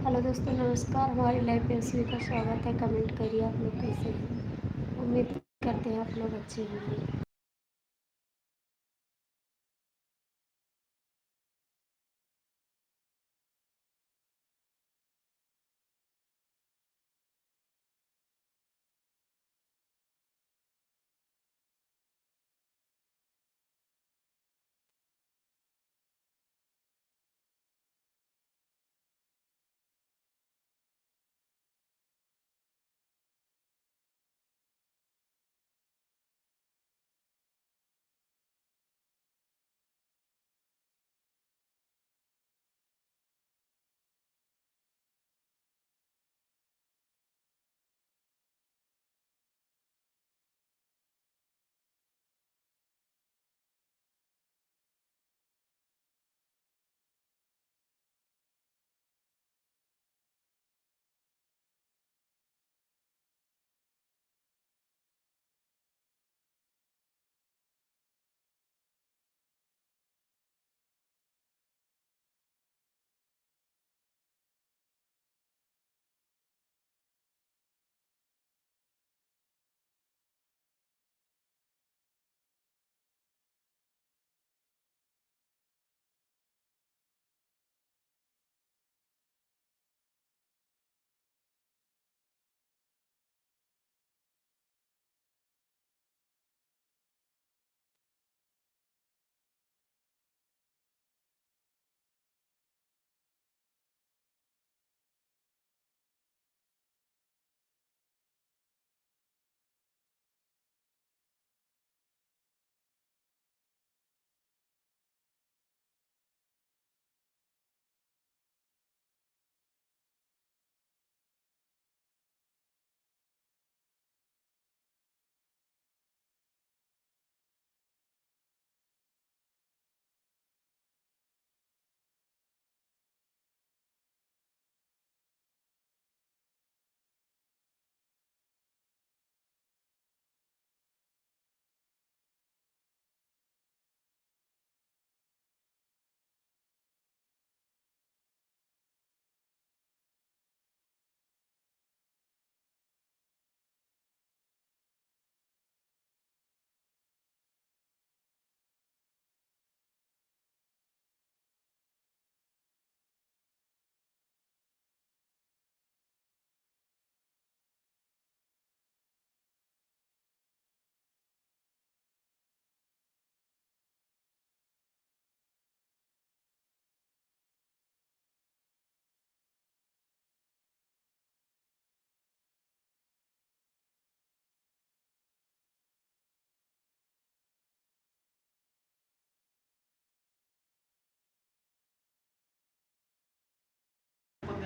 Hello दोस्तों, नमस्कार। हमारी लाइव पे सभी का स्वागत है। कमेंट करिए आप लोग कैसे हैं। उम्मीद करते हैं आप लोग अच्छे होंगे।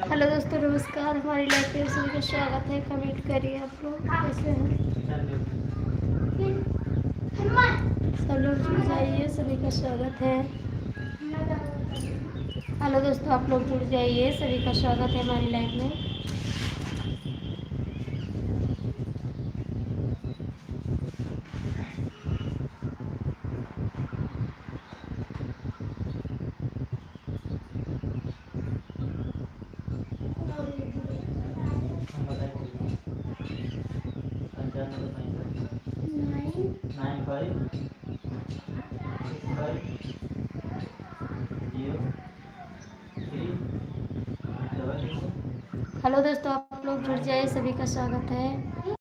हेलो दोस्तों, नमस्कार। हमारी लाइव पे सभी का स्वागत है। कमेंट करिए आप लोग कैसे हैं। सब लोग जुड़ जाइए, सभी का स्वागत है। हेलो दोस्तों, आप लोग जुड़ जाइए, सभी का स्वागत है हमारी लाइव में। हेलो दोस्तों, आप लोग जुड़ जाइए, सभी का स्वागत है।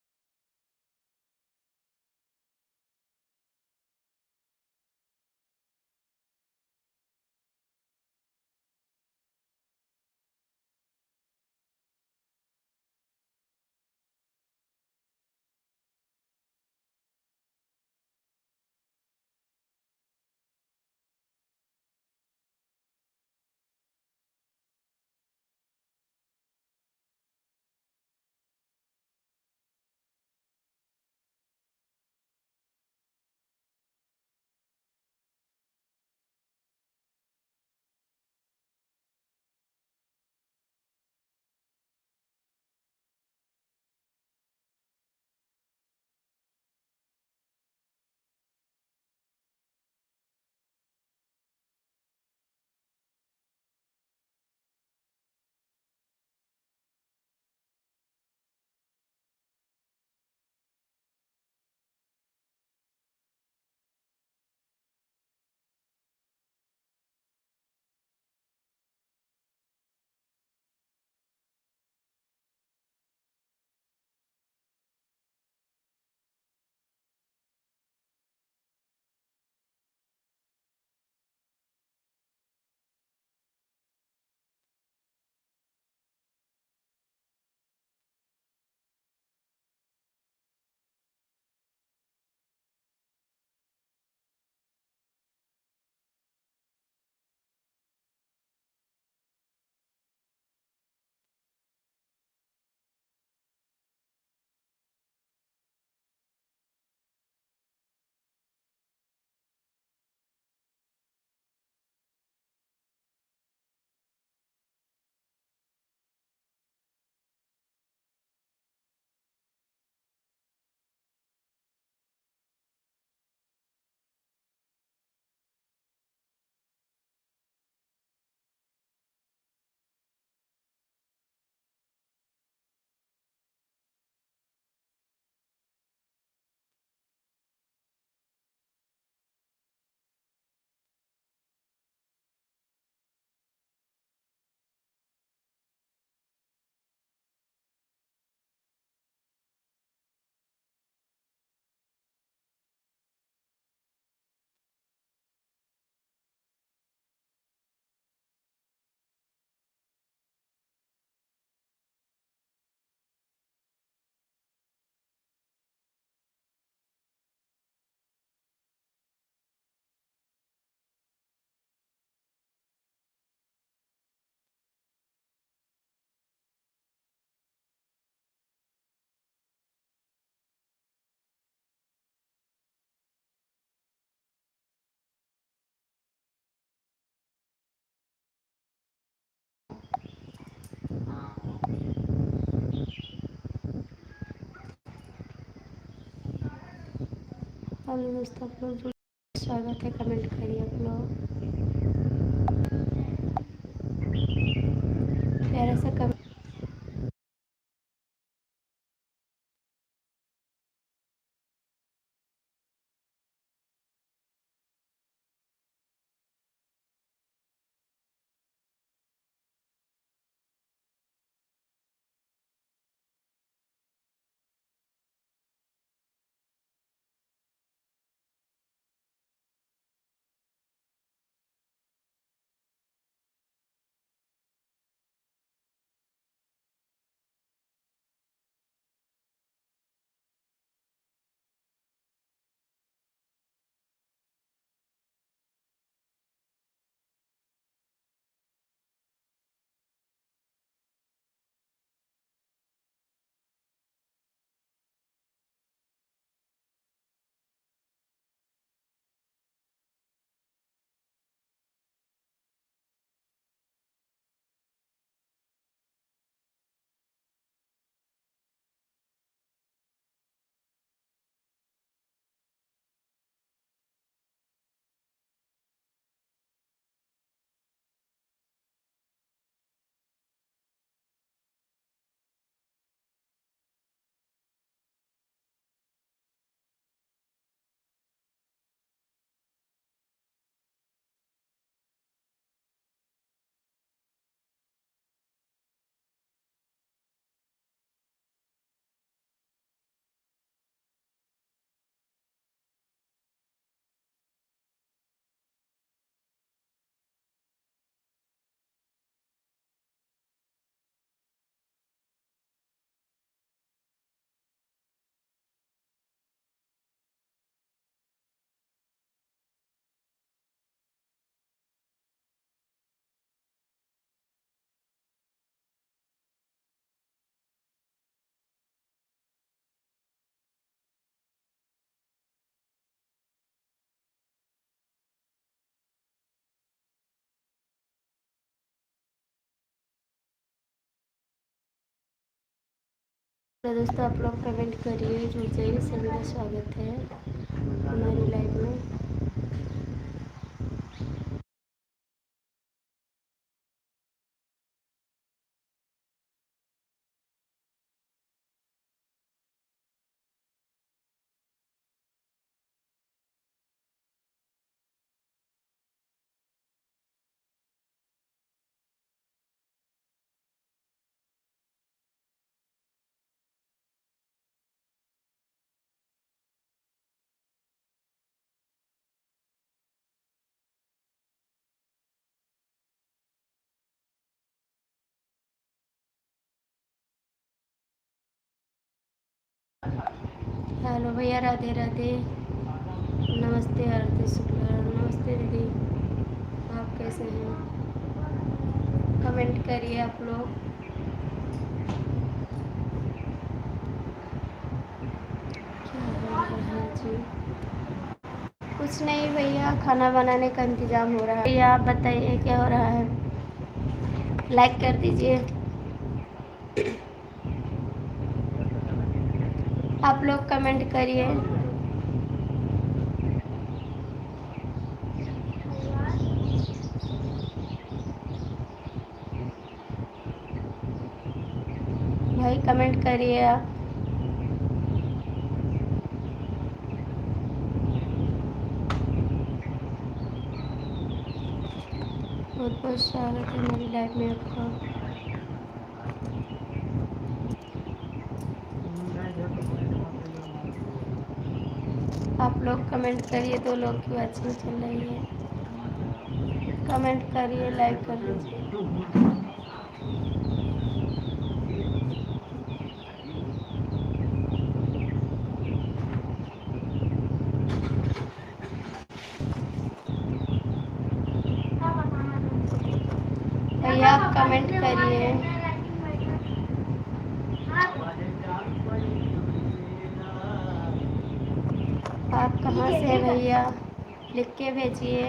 हेलो दोस्तों, आप लोग स्वागत है, कमेंट करिए आप लोग। प्यारा सा कमेंट। तो दोस्तों, आप लोग कमेंट करिए, जुड़ जाइए, सभी का स्वागत है हमारी लाइव में। हेलो भैया, राधे राधे, नमस्ते आरती शुक्ला, नमस्ते दीदी, आप कैसे हैं? कमेंट करिए आप लोग। क्या हो रहा है जी? कुछ नहीं भैया, खाना बनाने का इंतज़ाम हो रहा है। भैया आप बताइए क्या हो रहा है? लाइक कर दीजिए। आप लोग कमेंट करिए। भाई कमेंट करिए आप। बहुत बहुत स्वागत है मेरी लाइफ में आपका। आप लोग कमेंट करिए, 2 लोग की वाचिंग चल रही है। कमेंट करिए, लाइक कर दीजिए। भैया आप कमेंट करिए। आप कहाँ से हैं भैया? लिख के भेजिए।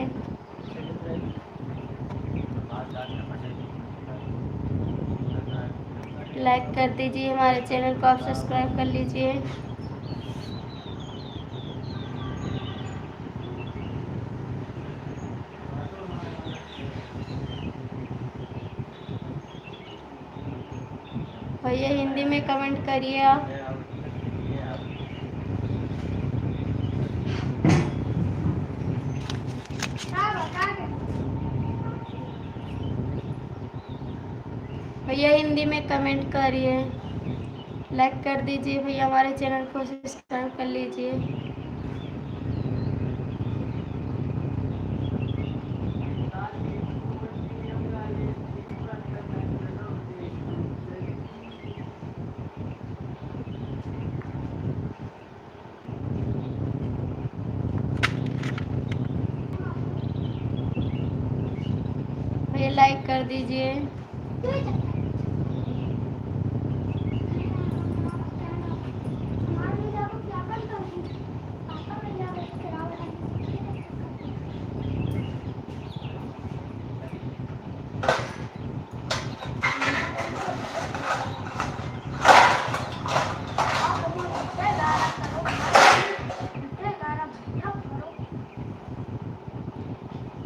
लाइक कर दीजिए, हमारे चैनल को आप सब्सक्राइब कर लीजिए। भैया हिंदी में कमेंट करिए आप। भैया हिंदी में कमेंट करिए, लाइक कर दीजिए भैया, हमारे चैनल को सब्सक्राइब कर लीजिए। भैया लाइक कर दीजिए।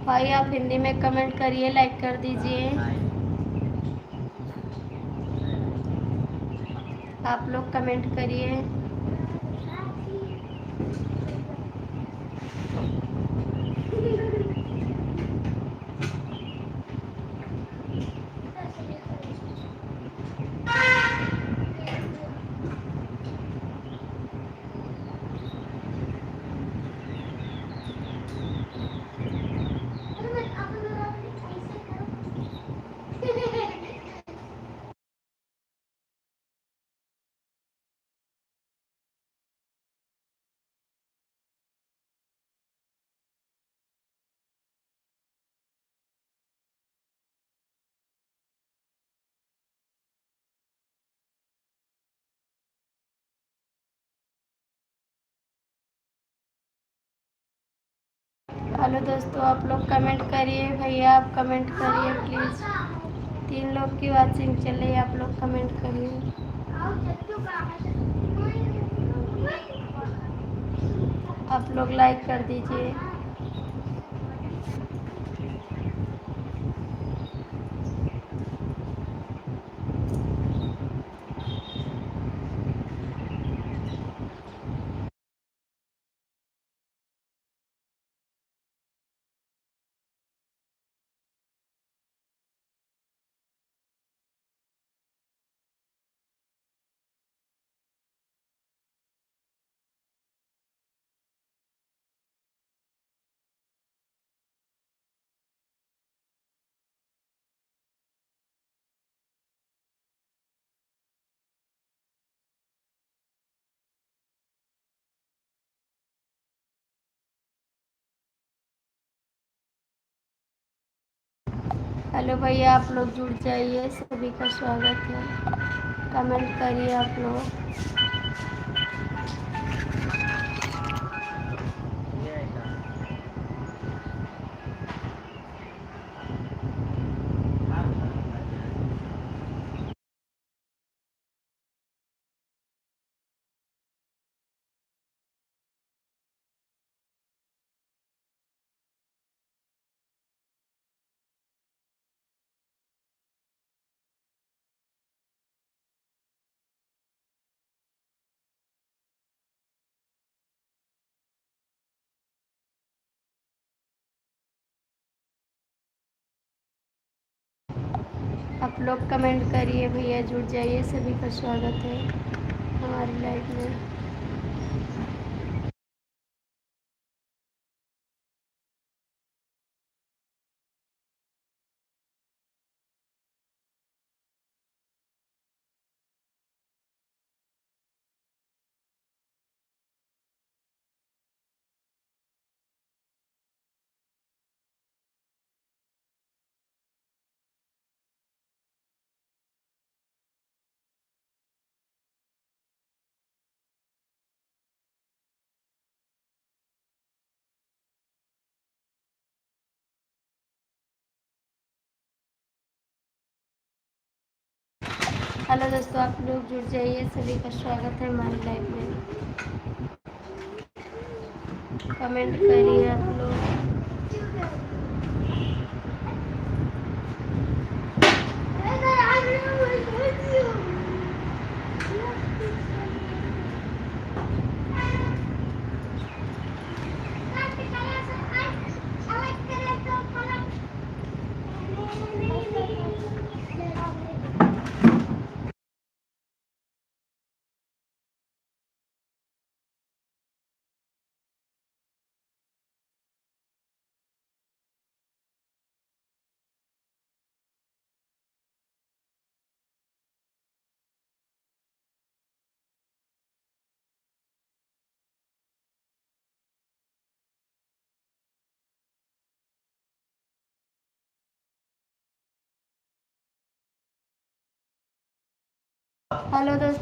भाई आप हिंदी में कमेंट करिए, लाइक कर दीजिए। आप लोग कमेंट करिए। हेलो दोस्तों, आप लोग कमेंट करिए भैया, आप कमेंट करिए प्लीज़। 3 लोग की वॉचिंग चल रही है, आप लोग कमेंट करिए। आप लोग लाइक कर दीजिए। हेलो भैया, आप लोग जुड़ जाइए, सभी का स्वागत है। कमेंट करिए आप लोग। आप लोग कमेंट करिए भैया, जुड़ जाइए, सभी का स्वागत है हमारी लाइव में। हेलो दोस्तों, आप लोग जुड़ जाइए, सभी का स्वागत है हमारी लाइव में। कमेंट करिए आप लोग। हेलो दोस्तों।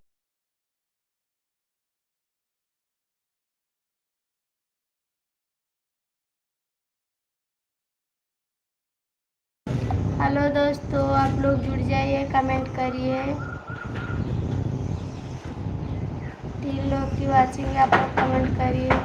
हेलो दोस्तों, आप लोग जुड़ जाइए, कमेंट करिए। 3 लोग की वाचिंग है, आप लोग कमेंट करिए।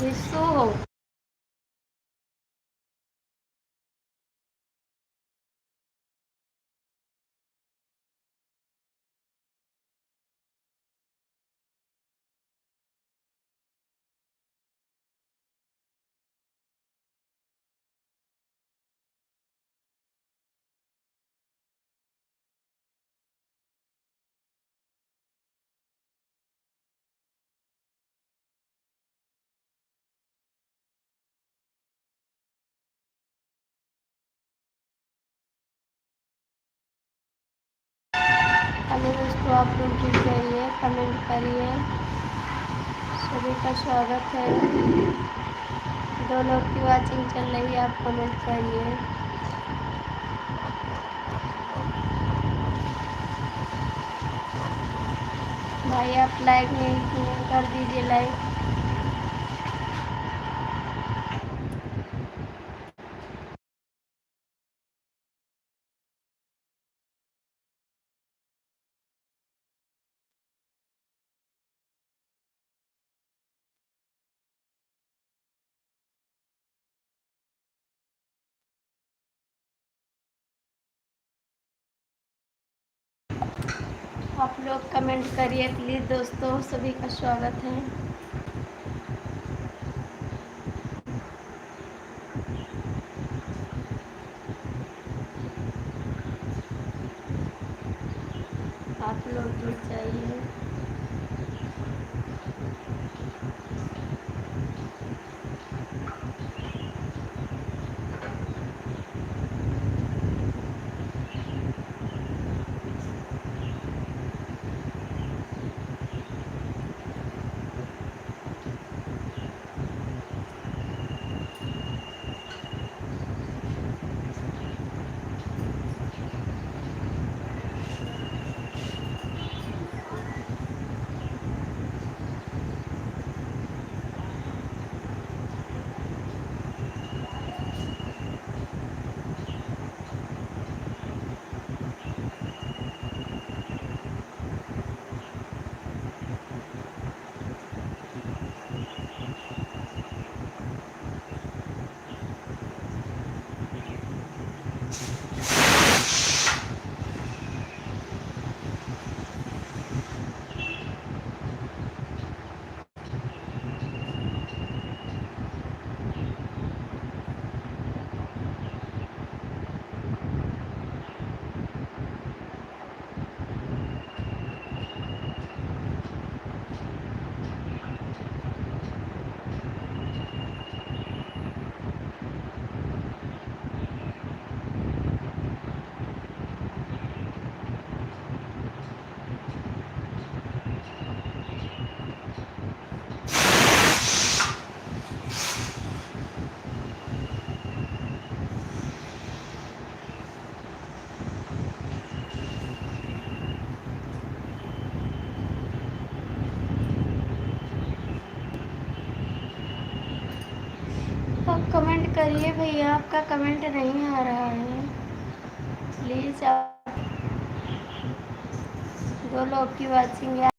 विशु, हेलो दोस्तों, आप लोग जुड़ जाइए, कमेंट करिए। सभी का स्वागत है। 2 लोग की वाचिंग चल रही है, आप कमेंट करिए। भाई आप लाइक नहीं किए, कर दीजिए लाइक। आप लोग कमेंट करिए प्लीज़ दोस्तों, सभी का स्वागत है। आप लोग जुड़ जाइए। आप कमेंट करिए भैया, आपका कमेंट नहीं आ रहा है। प्लीज़ आप 2 लोग की वाचिंग है।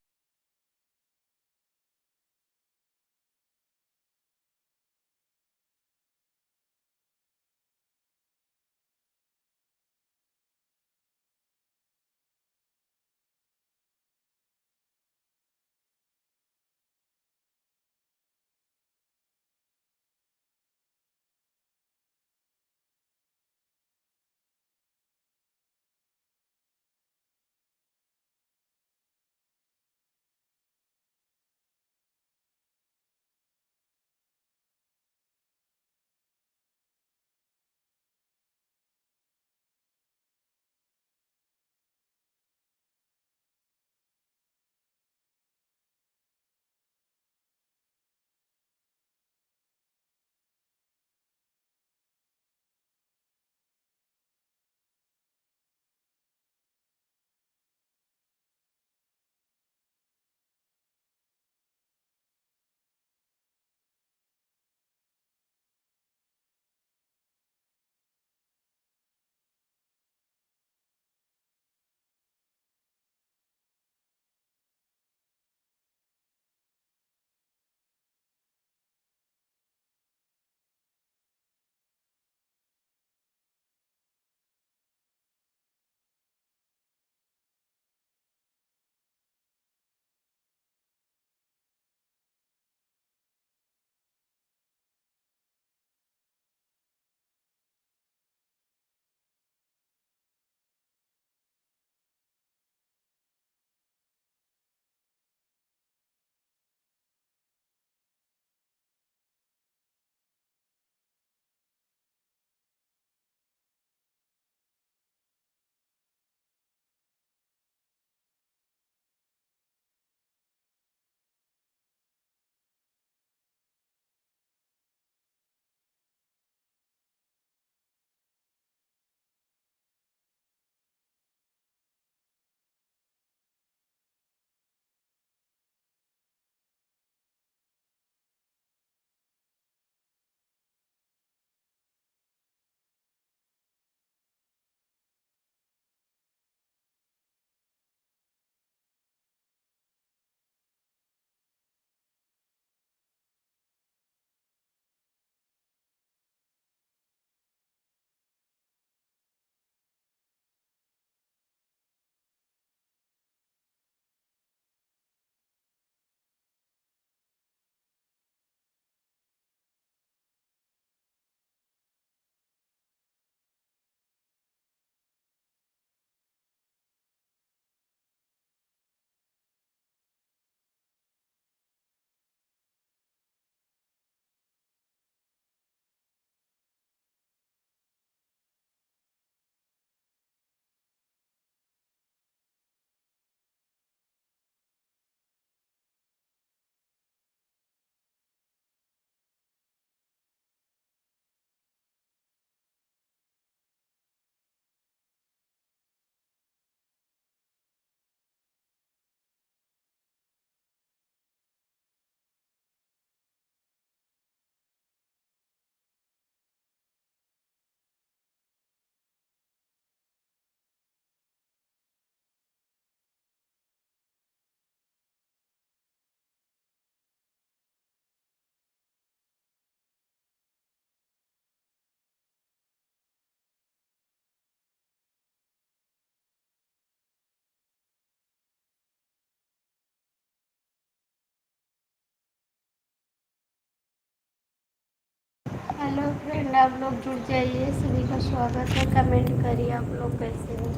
हेलो फ्रेंड, आप लोग जुड़ जाइए, सभी का स्वागत है। कमेंट करिए आप लोग कैसे हो।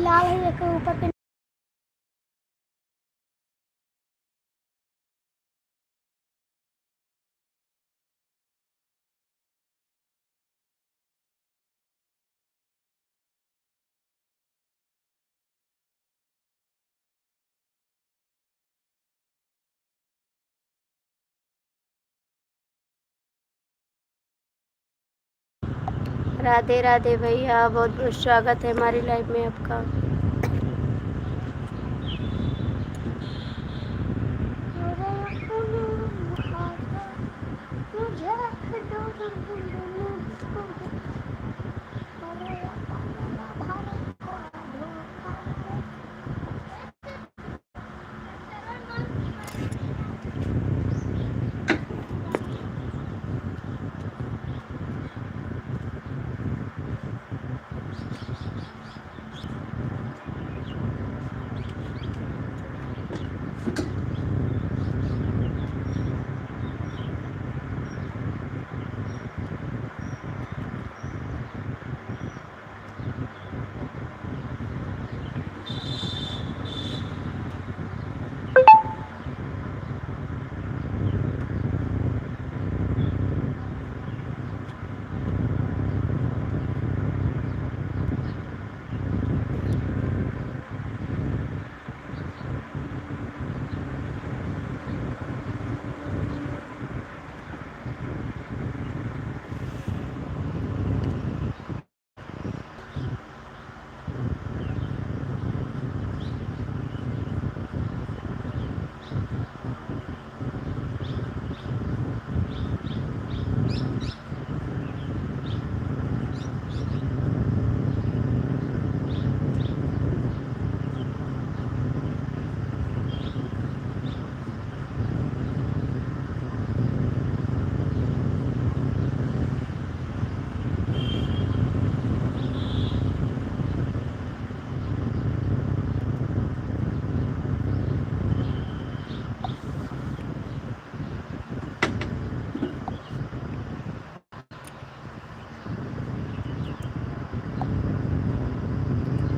लाल है के ऊपर पे। राधे राधे भैया, बहुत बहुत स्वागत है हमारी लाइफ में आपका।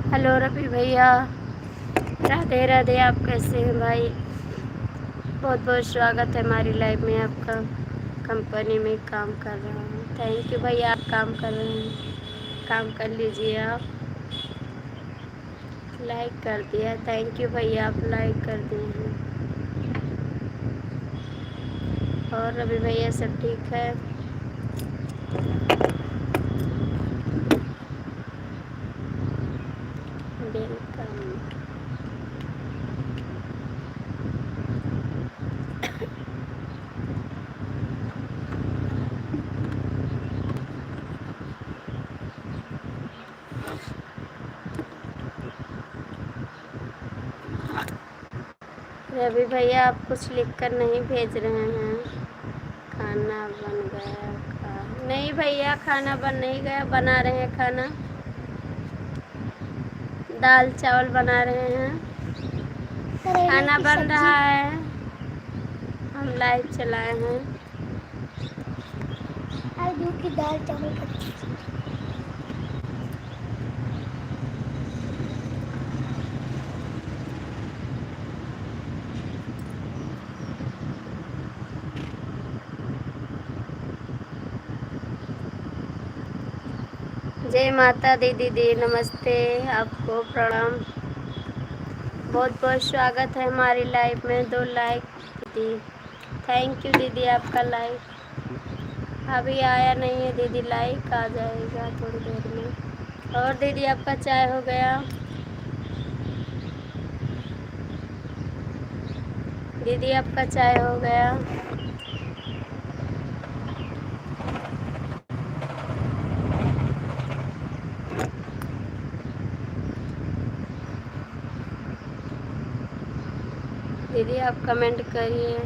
हेलो रवि भैया, राधे राधे। आप कैसे हैं भाई? बहुत बहुत स्वागत है हमारी लाइफ में आपका। कंपनी में काम कर रहा हूँ। थैंक यू भैया, आप काम कर रहे हैं, काम कर लीजिए। आप लाइक कर दिया, थैंक यू भैया, आप लाइक कर दिए हैं। और रवि भैया सब ठीक है? वेलकम। रवि भैया, आप कुछ लिखकर नहीं भेज रहे हैं। खाना बन गया नहीं भैया, खाना बन नहीं गया, बना रहे हैं खाना। दाल चावल बना रहे हैं, खाना बन रहा है। हम लाइव चलाए हैं। आलू की दाल चावल जय माता दी दीदी, नमस्ते, आपको प्रणाम। बहुत बहुत स्वागत है हमारी लाइफ में। 2 लाइक दीदी, थैंक यू दीदी, आपका लाइक अभी आया नहीं है दीदी। लाइक आ जाएगा थोड़ी देर में। और दीदी आपका चाय हो गया? दीदी आपका चाय हो गया? दीदी आप कमेंट करिए।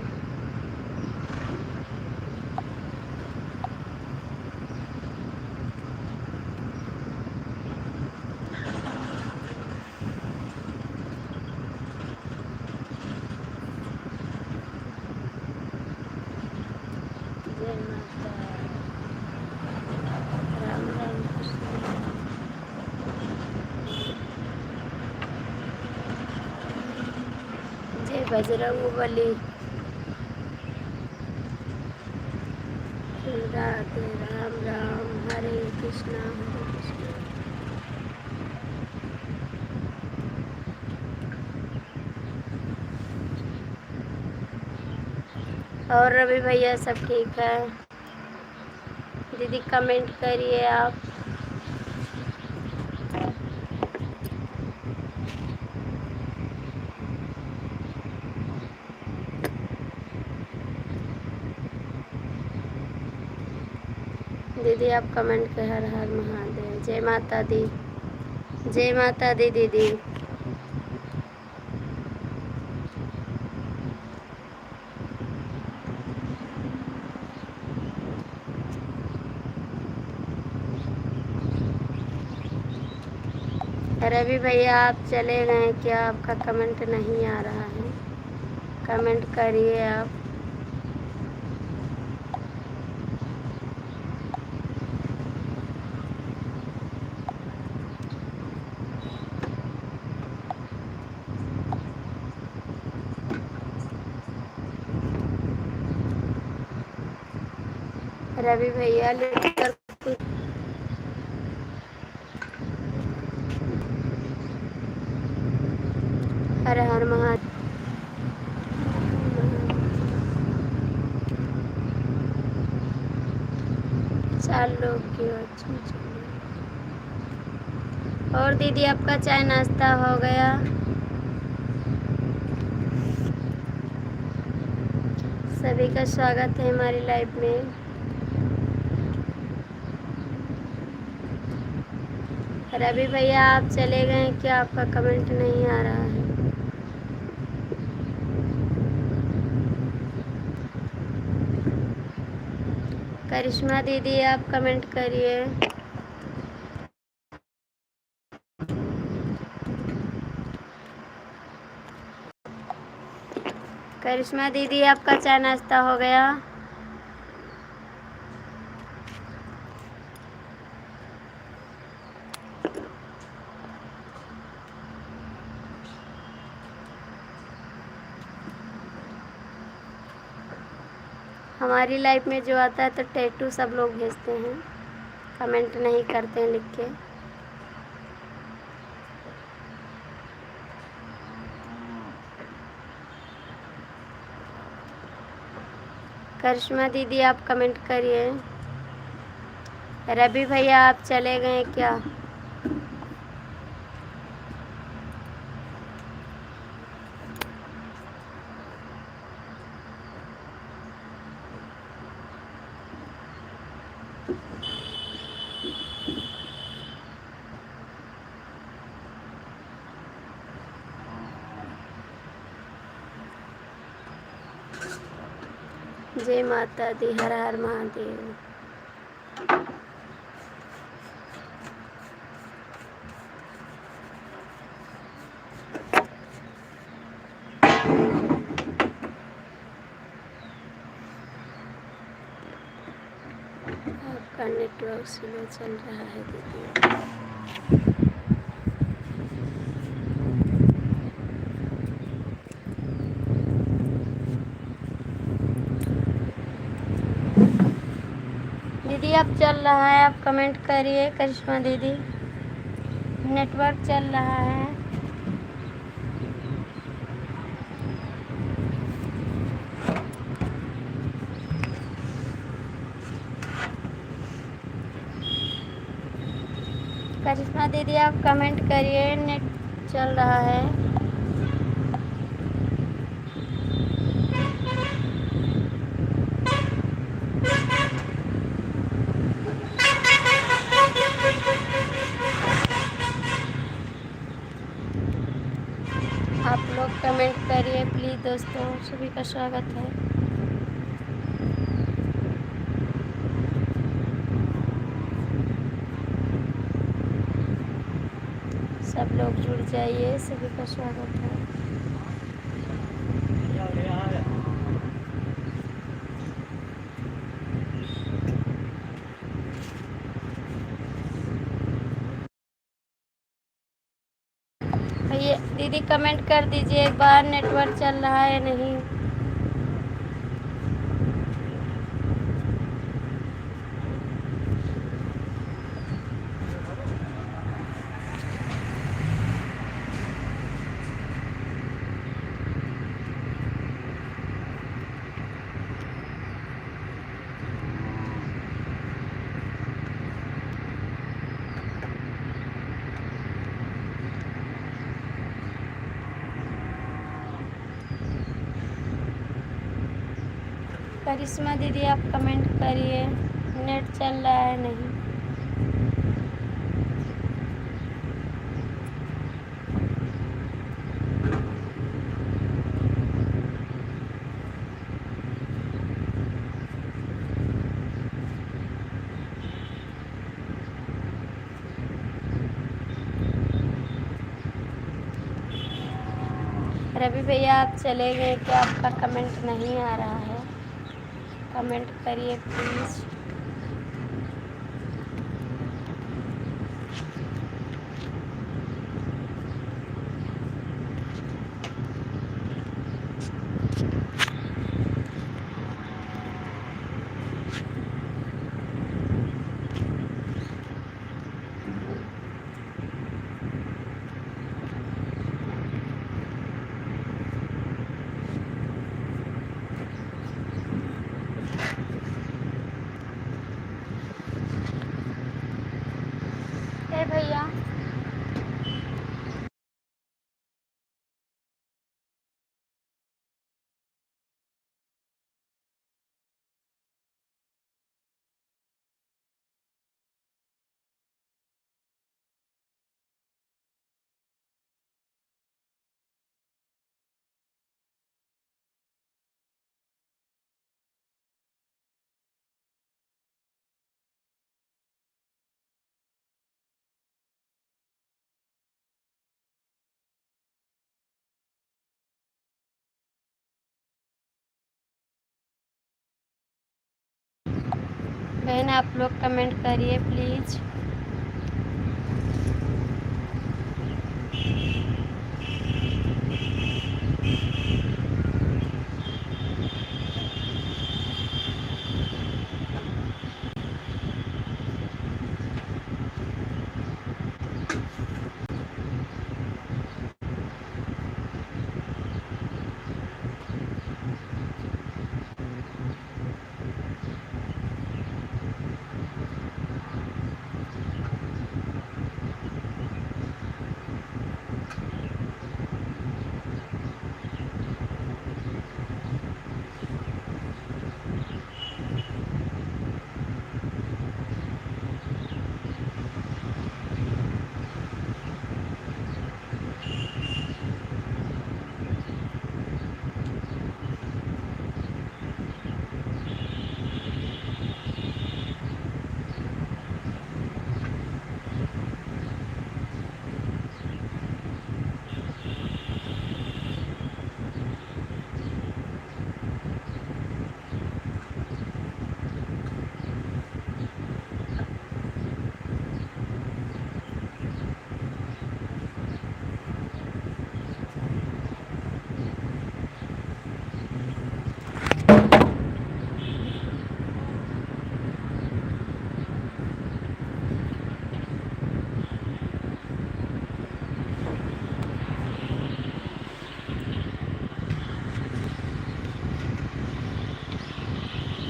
जय माता, राम राम कृष्ण। जय बजरंगबली। राधे राम राम, हरे कृष्णा हरे कृष्णा। और रवि भैया सब ठीक है? दीदी कमेंट करिए आप। दीदी आप कमेंट कर, हर हर महादेव। जय माता दी, जय माता दी दीदी। रवि भैया आप चले गए क्या? आपका कमेंट नहीं आ रहा है, कमेंट करिए आप। रवि भैया लिख कर कुछ। हर हर महादेव। चार लोग क्यों? अच्छा। और दीदी आपका चाय नाश्ता हो गया? सभी का स्वागत है हमारी लाइफ में। रवि भैया आप चले गए क्या? आपका कमेंट नहीं आ रहा है। करिश्मा दीदी आप कमेंट करिए। करिश्मा दीदी आपका चाय नाश्ता हो गया? हमारी लाइफ में जो आता है तो टैटू सब लोग भेजते हैं, कमेंट नहीं करते हैं लिख के। करिश्मा दीदी आप कमेंट करिए। रवि भैया आप चले गए क्या? जय माता दी, हर हर महादेव। आपका नेटवर्क स्लो चल रहा है दीदी। दीदी अब चल रहा है, आप कमेंट करिए। करिश्मा दीदी नेटवर्क चल रहा है। करिश्मा दीदी आप कमेंट करिए, नेट चल रहा है। आप लोग कमेंट करिए प्लीज़ दोस्तों, सभी का स्वागत है। सब लोग जुड़ जाइए, सभी का स्वागत है। भैया दीदी कमेंट कर दीजिए एक बार, नेटवर्क चल रहा है नहीं। करिश्मा दीदी आप कमेंट करिए, नेट चल रहा है नहीं। रवि भैया आप चले गए क्या? आपका कमेंट नहीं आ रहा है, कमेंट करिए प्लीज़। भैया बहन आप लोग कमेंट करिए प्लीज़।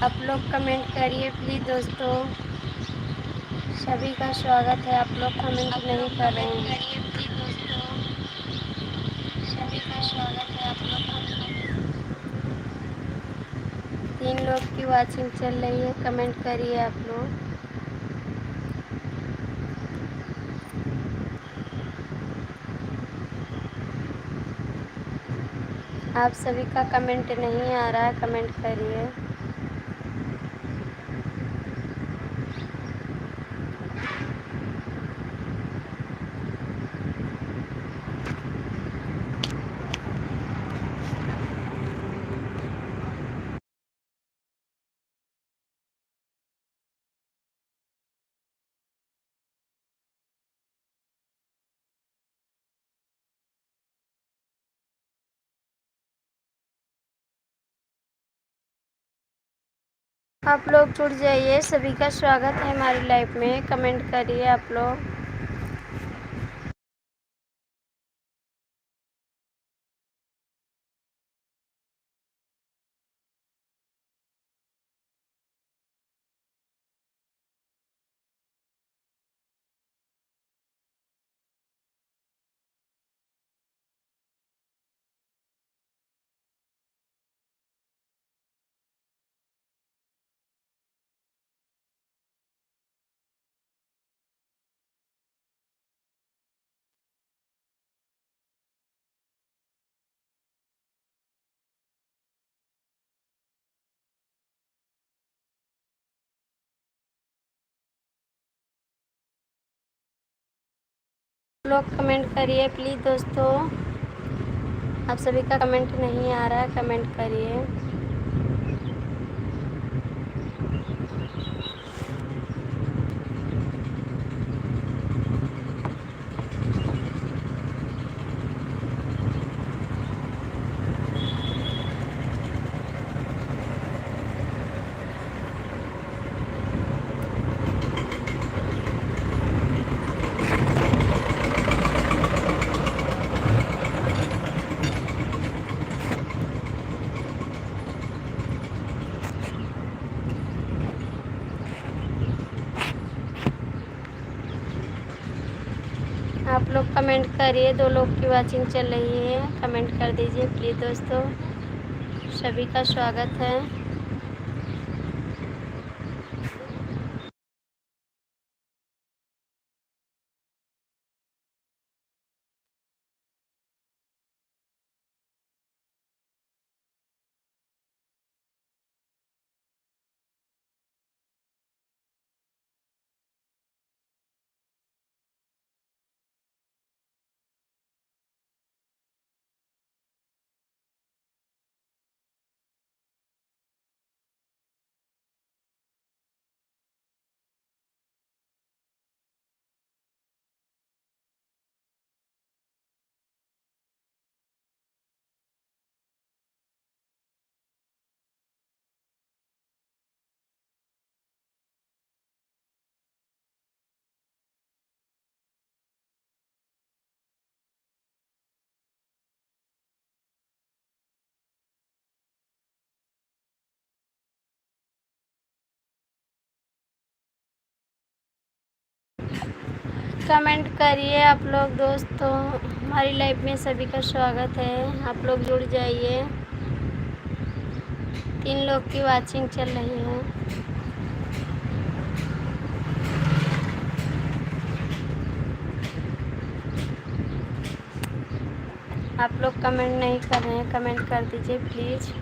आप लोग कमेंट करिए प्लीज़ दोस्तों, सभी का स्वागत है। आप लोग कमेंट नहीं कर रहे हैं। सभी का स्वागत है। आप लोग 3 लोग की वाचिंग चल रही है, कमेंट करिए आप लोग। आप सभी का कमेंट नहीं आ रहा है, कमेंट करिए। आप लोग जुड़ जाइए, सभी का स्वागत है हमारी लाइफ में। कमेंट करिए आप लोग। लोग कमेंट करिए प्लीज़ दोस्तों। आप सभी का कमेंट नहीं आ रहा है, कमेंट करिए। आप लोग कमेंट करिए। 2 लोग की वाचिंग चल रही है, कमेंट कर दीजिए प्लीज़ दोस्तों। सभी का स्वागत है। कमेंट करिए आप लोग दोस्तों। हमारी लाइफ में सभी का स्वागत है, आप लोग जुड़ जाइए। 3 लोग की वाचिंग चल रही है। आप लोग कमेंट नहीं कर रहे हैं, कमेंट कर दीजिए प्लीज़।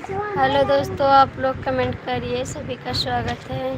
हेलो दोस्तों, आप लोग कमेंट करिए, सभी का स्वागत है।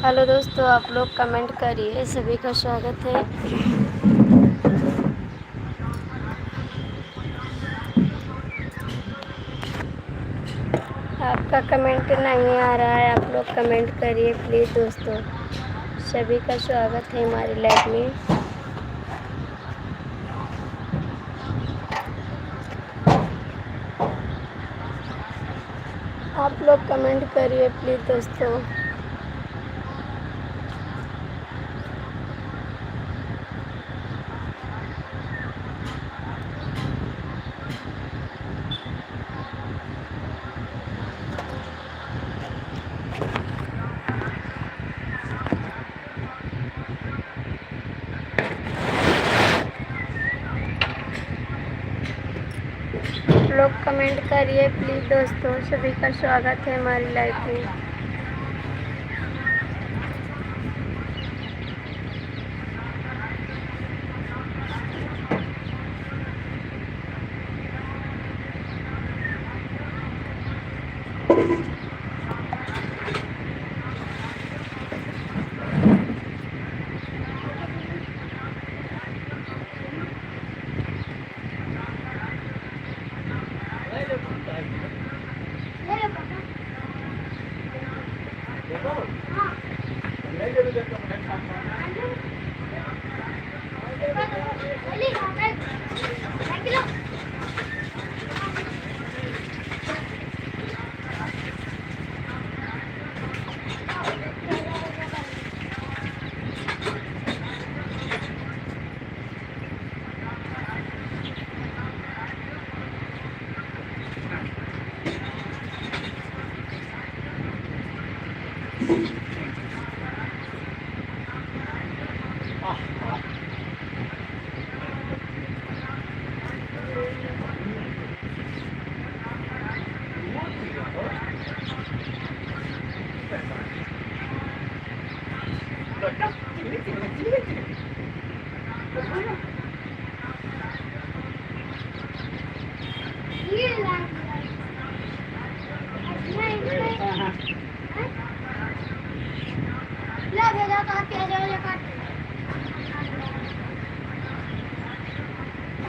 हेलो दोस्तों, आप लोग कमेंट करिए, सभी का स्वागत है। आपका कमेंट नहीं आ रहा है, आप लोग कमेंट करिए प्लीज़ दोस्तों। सभी का स्वागत है हमारी लाइव में। आप लोग कमेंट करिए प्लीज़ दोस्तों। लोग कमेंट करिए प्लीज़ दोस्तों, सभी का स्वागत है हमारी लाइव में।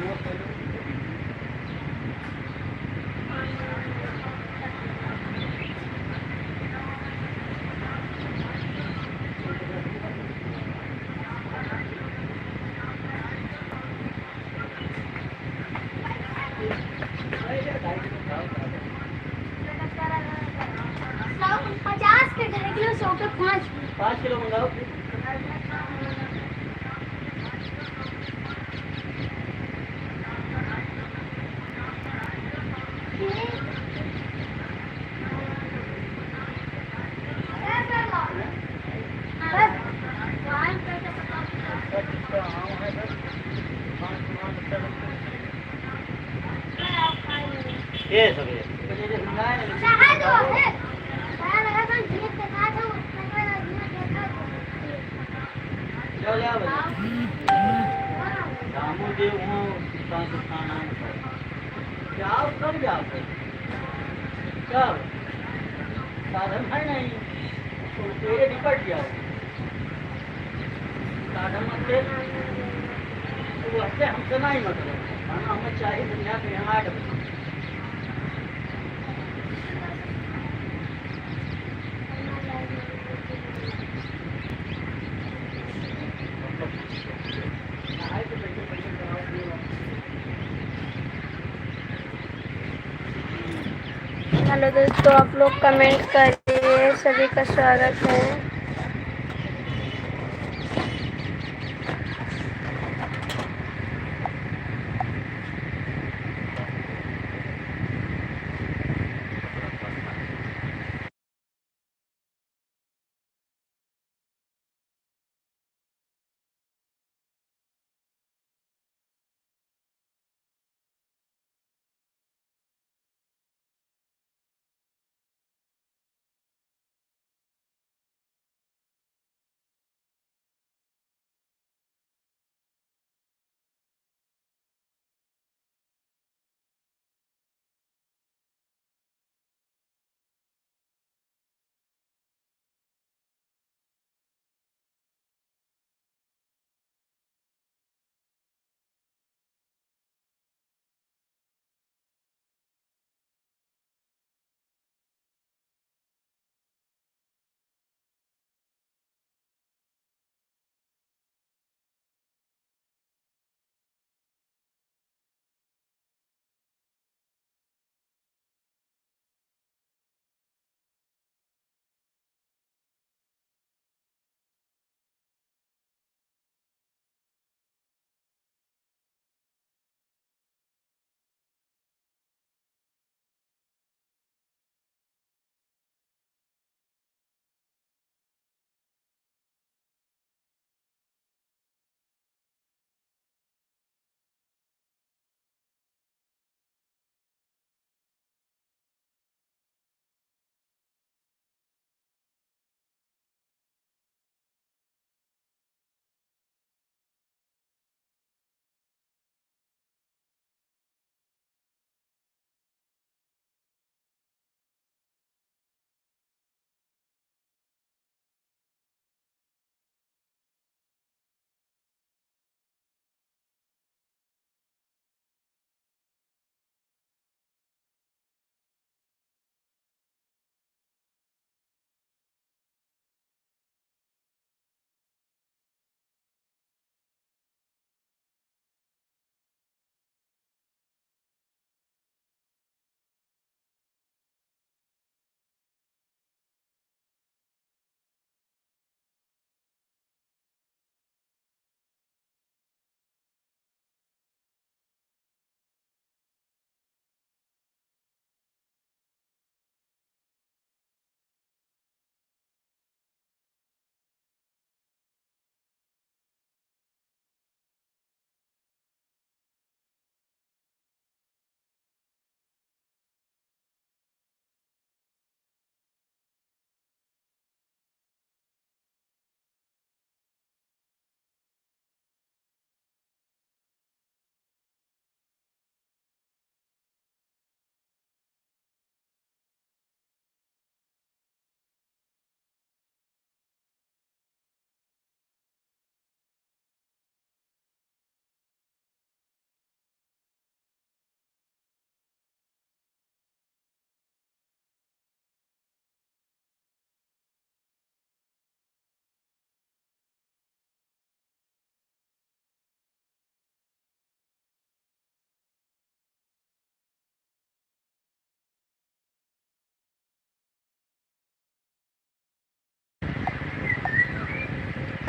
50 के ढाई किलो 100 के 5 किलो मंगाओ। ये सब है देव हूँ जाओ कब जाओ कब साधन है नहीं तो तेरे निकट जाओ साधन मत दे तो वैसे हमसे नहीं मतलब हमें चाहिए दुनिया के हमारे हेलो दोस्तों, आप लोग कमेंट करिए, सभी का स्वागत है।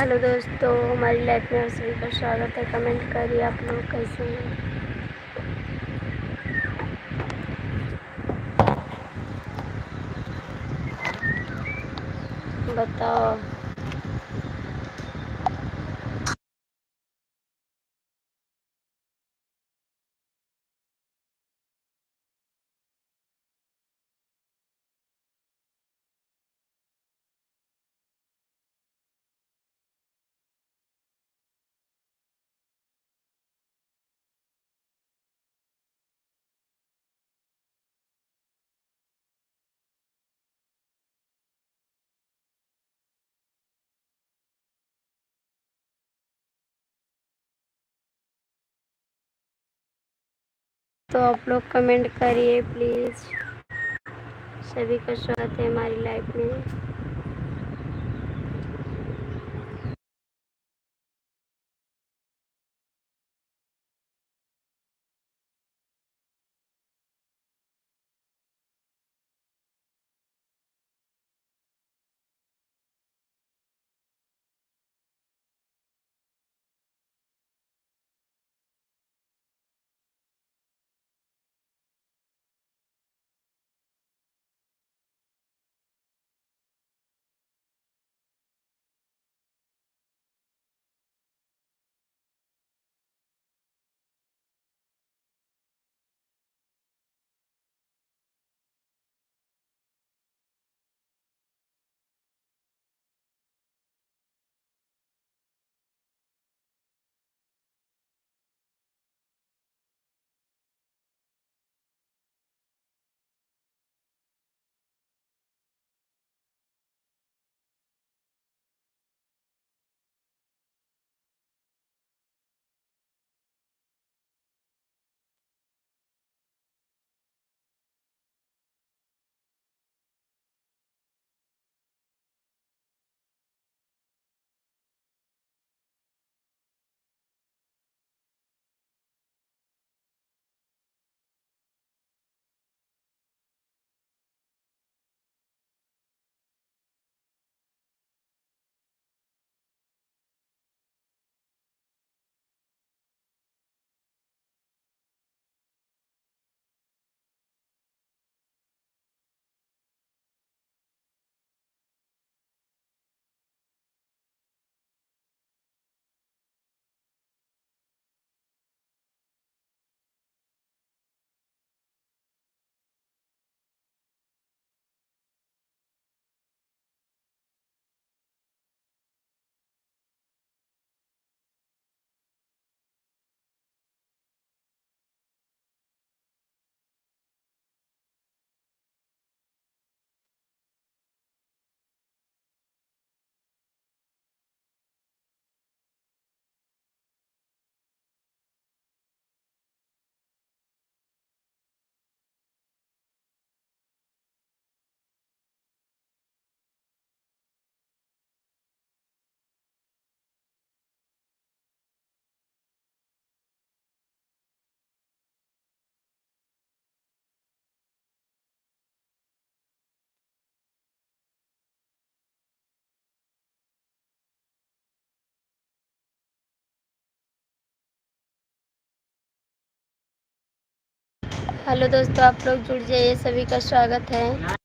हेलो दोस्तों, हमारी लाइफ में आप सभी का स्वागत है। कमेंट करिए आप लोग कैसे हैं। बताओ। तो आप लोग कमेंट करिए प्लीज़। सभी का स्वागत है हमारी लाइफ में। हेलो दोस्तों, आप लोग जुड़ जाइए, सभी का स्वागत है।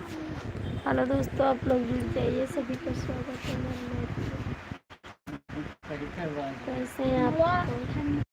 हेलो दोस्तों, आप लोग जुड़ जाइए, सभी का स्वागत है हमारे लाइव में। कैसे हैं आप?